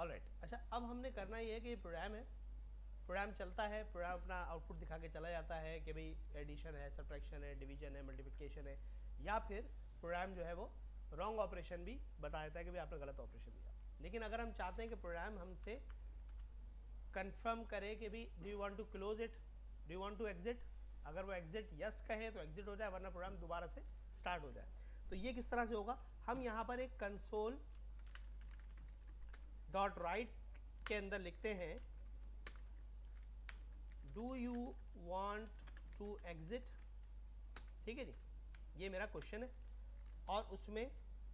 Alright. अच्छा, अब हमने करना ये है कि प्रोग्राम है, प्रोग्राम चलता है, प्रोग्राम अपना आउटपुट दिखा के चला जाता है कि भाई एडिशन है, सब्ट्रैक्शन है, डिवीजन है, मल्टीप्लिकेशन है, या फिर प्रोग्राम जो है वो रॉन्ग ऑपरेशन भी बता देता है कि भाई आपने गलत ऑपरेशन दिया। लेकिन अगर हम चाहते हैं कि प्रोग्राम हमसे कंफर्म करे कि भाई do you want to close it, do you want to exit, अगर वो एग्जिट यस कहे तो एग्जिट हो जाए, वरना प्रोग्राम दोबारा से स्टार्ट हो जाए। तो ये किस तरह से होगा, हम यहाँ पर एक कंसोल डॉट राइट के अंदर लिखते हैं do you want to exit, ठीक है जी, ये मेरा क्वेश्चन है, और उसमें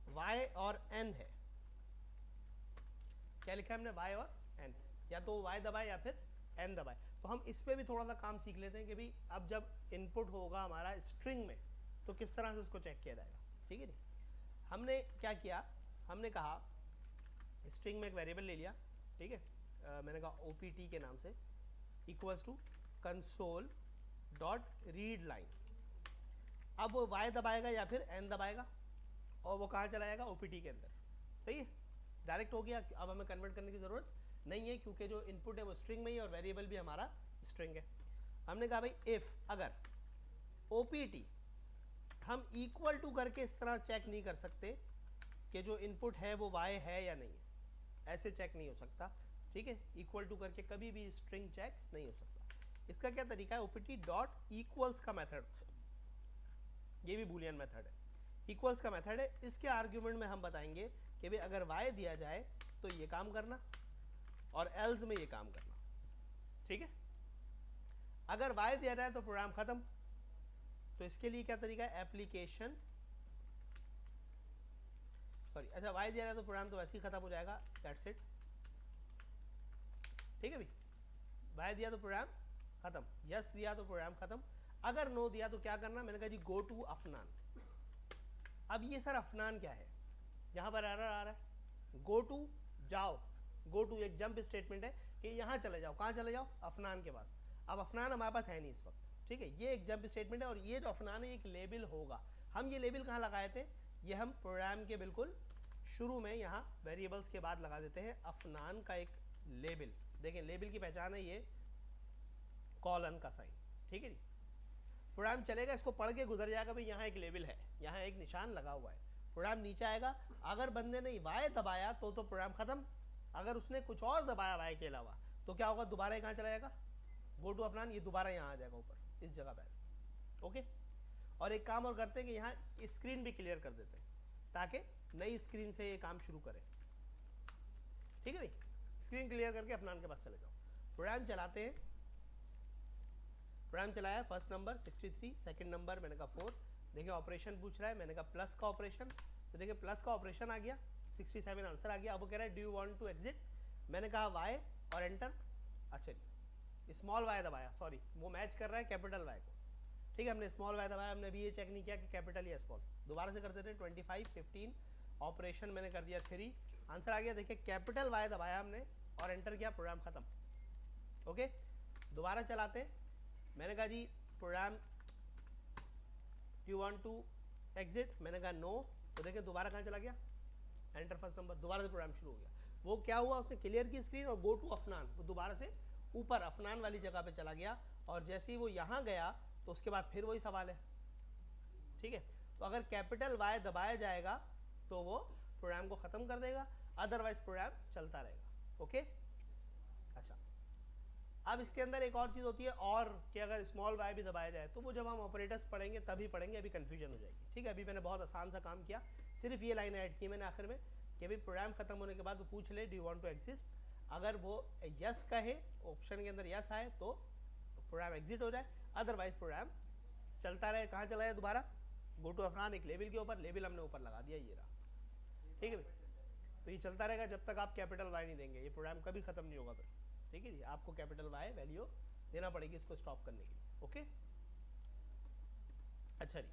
y और n है। क्या लिखा है हमने, y और n, या तो y दबाए या फिर n दबाए। तो हम इस पर भी थोड़ा सा काम सीख लेते हैं कि भाई अब जब इनपुट होगा हमारा स्ट्रिंग में तो किस तरह से उसको चेक किया जाएगा, ठीक है जी। हमने क्या किया, हमने कहा स्ट्रिंग में एक वेरिएबल ले लिया, ठीक है, मैंने कहा opt के नाम से equals to console dot read line. अब वो y दबाएगा या फिर n दबाएगा, और वो कहाँ चला जाएगा, opt के अंदर, सही है, डायरेक्ट हो गया। अब हमें कन्वर्ट करने की ज़रूरत नहीं है क्योंकि जो इनपुट है वो स्ट्रिंग में ही और वेरिएबल भी हमारा स्ट्रिंग है। हमने कहा भाई इफ़ अगर opt हम इक्वल टू करके इस तरह चेक नहीं कर सकते कि जो इनपुट है वो y है या नहीं है, ऐसे चेक नहीं हो सकता, ठीक है, इक्वल टू करके कभी भी स्ट्रिंग चेक नहीं हो सकता। इसका क्या तरीका है, opt डॉट इक्वल्स का मेथड, ये भी बूलियन मेथड है, इक्वल्स का मेथड है। इसके आर्ग्यूमेंट में हम बताएंगे कि भाई अगर y दिया जाए तो ये काम करना और एल्स में ये काम करना, ठीक है। अगर y दिया जाए तो प्रोग्राम खत्म। तो इसके लिए क्या तरीका है, एप्लीकेशन, सॉरी, अच्छा y दिया जाए तो प्रोग्राम तो वैसे ही खत्म हो जाएगा, दैट्स इट, ठीक है भाई, y दिया तो प्रोग्राम खत्म, यस दिया तो प्रोग्राम खत्म। अगर नो दिया तो क्या करना, मैंने कहा जी गो टू अफनान। अब ये सर अफनान क्या है, यहाँ पर एरर आ रहा है, गो टू जाओ, गो टू एक जंप स्टेटमेंट है कि यहाँ चले जाओ, कहाँ चले जाओ, अफनान के पास। अब अफनान हमारे पास है नहीं इस वक्त, ठीक है, ये एक जंप स्टेटमेंट है, और ये जो अफनान है एक लेबल होगा। हम ये लेबल कहाँ लगाए थे, ये हम प्रोग्राम के बिल्कुल शुरू में यहाँ वेरिएबल्स के बाद लगा देते हैं अफनान का एक लेबल। देखें लेबल की पहचान है ये कॉलन का साइन, ठीक है जी। प्रोग्राम चलेगा, इसको पढ़ के गुजर जाएगा, भाई यहाँ एक लेबल है, यहाँ एक निशान लगा हुआ है। प्रोग्राम नीचे आएगा, अगर बंदे ने y दबाया तो प्रोग्राम खत्म, अगर उसने कुछ और दबाया y के अलावा तो क्या होगा, दोबारा कहाँ चला जाएगा, गो टू अफनान, ये दोबारा यहाँ आ जाएगा ऊपर इस जगह पर, ओके। और एक काम और करते हैं कि यहाँ स्क्रीन भी क्लियर कर देते हैं ताकि नई स्क्रीन से ये काम शुरू करें, ठीक है भाई। स्क्रीन क्लियर करके अफनान के पास चले जाओ, प्रोग्राम चलाते हैं। प्रोग्राम चलाया, फर्स्ट नंबर 63, सेकंड नंबर मैंने कहा 4। देखिए ऑपरेशन पूछ रहा है, मैंने कहा प्लस का ऑपरेशन, तो देखिए प्लस का ऑपरेशन आ गया, 67 आंसर आ गया। अब वो कह रहा है do you want to exit, मैंने कहा वाई और एंटर। अच्छा स्मॉल वाई दबाया, सॉरी वो मैच कर रहा है कैपिटल वाई को, ठीक है, हमने स्मॉल वाई दबाया, हमने भी ये चेक नहीं किया कि कैपिटल या स्मॉल। दोबारा से कर देते हैं, 25, 15, ऑपरेशन मैंने कर दिया 3, आंसर आ गया। देखिए कैपिटल वाई दबाया हमने और एंटर किया, प्रोग्राम खत्म, ओके। दोबारा चलाते हैं, मैंने कहा जी program you want to exit, मैंने कहा नो, तो देखिए दोबारा कहाँ चला गया, एंटर फर्स्ट नंबर, दोबारा से प्रोग्राम शुरू हो गया। वो क्या हुआ, उसने क्लियर की स्क्रीन और गो टू अफनान, वो दोबारा से ऊपर अफनान वाली जगह पे चला गया, और जैसे ही वो यहाँ गया तो उसके बाद फिर वही सवाल है, ठीक है। तो अगर कैपिटल वाई दबाया जाएगा तो वो प्रोग्राम को ख़त्म कर देगा, अदरवाइज प्रोग्राम चलता रहेगा, ओके। अच्छा, अब इसके अंदर एक और चीज़ होती है और कि अगर स्मॉल वाई भी दबाया जाए तो वो जब हम ऑपरेटर्स पढ़ेंगे तभी पढ़ेंगे, अभी कन्फ्यूजन हो जाएगी, ठीक है। अभी मैंने बहुत आसान सा काम किया, सिर्फ ये लाइन ऐड की मैंने आखिर में कि अभी प्रोग्राम खत्म होने के बाद वो पूछ ले do you want to exist, अगर वो यस कहे, ऑप्शन के अंदर यस आए तो प्रोग्राम एग्जिट हो जाए, अदरवाइज प्रोग्राम चलता रहे। कहाँ चला जाए दोबारा, गो टू अफनान, एक लेबल के ऊपर, लेबल हमने ऊपर लगा दिया, ये रहा, ठीक है भाई। तो ये चलता रहेगा जब तक आप कैपिटल वाई नहीं देंगे, ये प्रोग्राम कभी खत्म नहीं होगा फिर, ठीक है जी। आपको कैपिटल वाई वैल्यू देना पड़ेगी इसको स्टॉप करने के लिए, ओके। अच्छा जी,